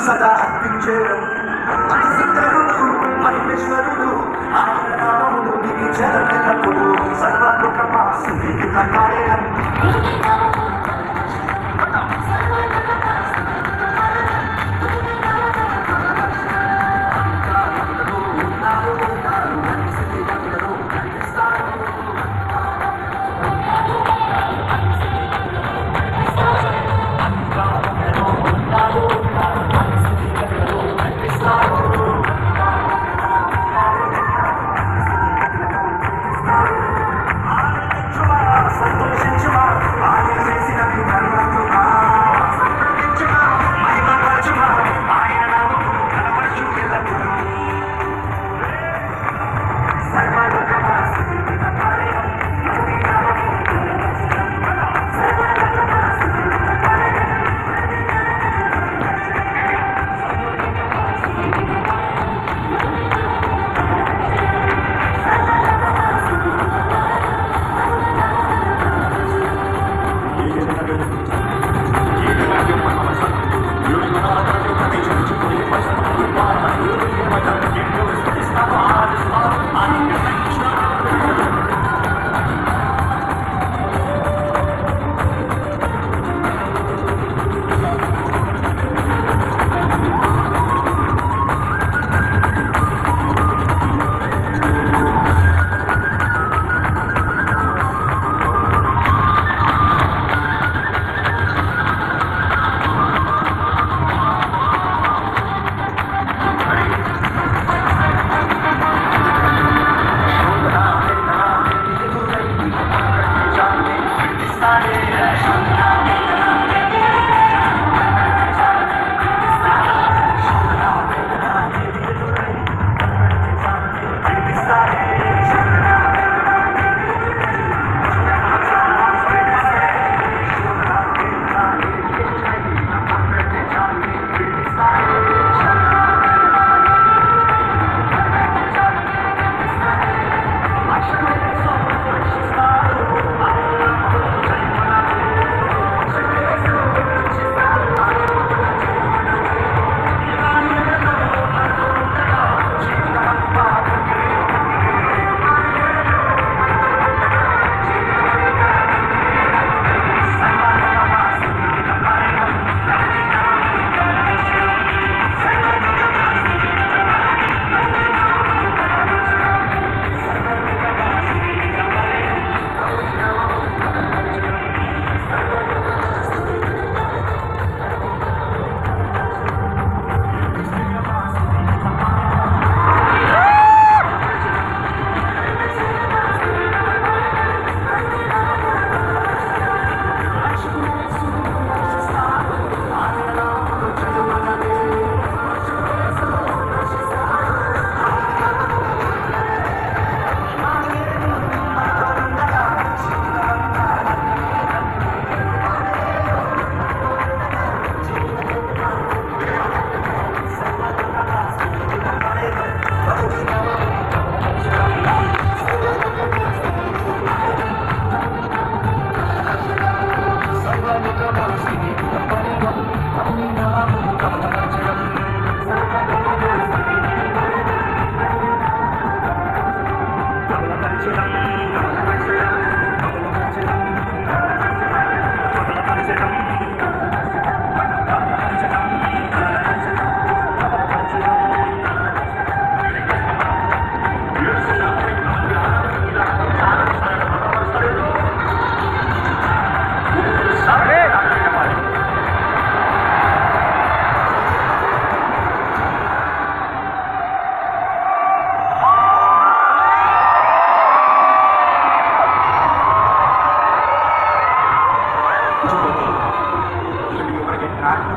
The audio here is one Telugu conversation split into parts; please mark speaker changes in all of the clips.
Speaker 1: సదా అర్పించేరు మనసిద్ధరుడు మహేశ్వరుడు ఆయన నామమును దివిజలమెల్లప్పుడు సర్వలోకమాసి కాయడం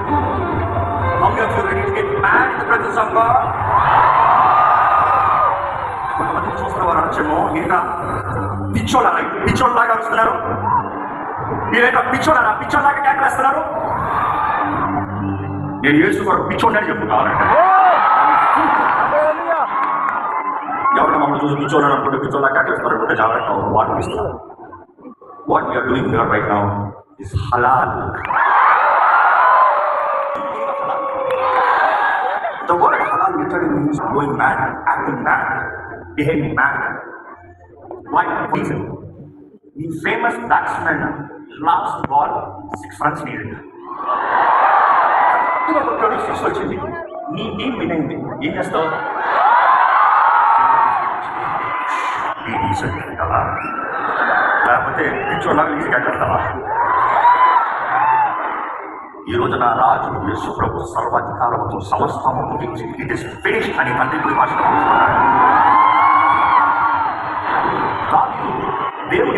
Speaker 2: How many of you ready to get mad in the presence of God? కొంతమంది చూసిన వారు అనొచ్చేమో ఏంటా పిచ్చోళ్ళలాగా వస్తున్నారు, మీరేంటో పిచ్చోళ్ళలాగా కేకలేస్తున్నారు. నేను యేసు వారు పిచ్చోడని చెప్పుకోవాలంటే ఎవరైనా మమ్మల్ని చూసి పిచ్చోళ్ళని అనుకుంటే పిచ్చోళ్ళ కేకలేస్తారు అనుకుంటే జాగ్రత్త వాటిని ఇస్తున్నారు. What we are doing here right now is halal. interested in is going mad, acting mad, behaving mad. Why? Reason. The famous batsman last ball 6 runs needed. కరెక్ట్గా 6 వచ్చింది. నీ టీం వినైంది. ఏం చేస్తావు? నీ డీసెంట్ కదా, లేకపోతే పిచ్చోళ్ళగా ఈజీగా కడతావా? ఈ రోజున రాజు యేసు ప్రభు సర్వాధికారముతో సమస్తము ముగించి ఇట్ ఇస్ ఫినిష్ అని తండ్రి భాషలో దావీదు దేవుని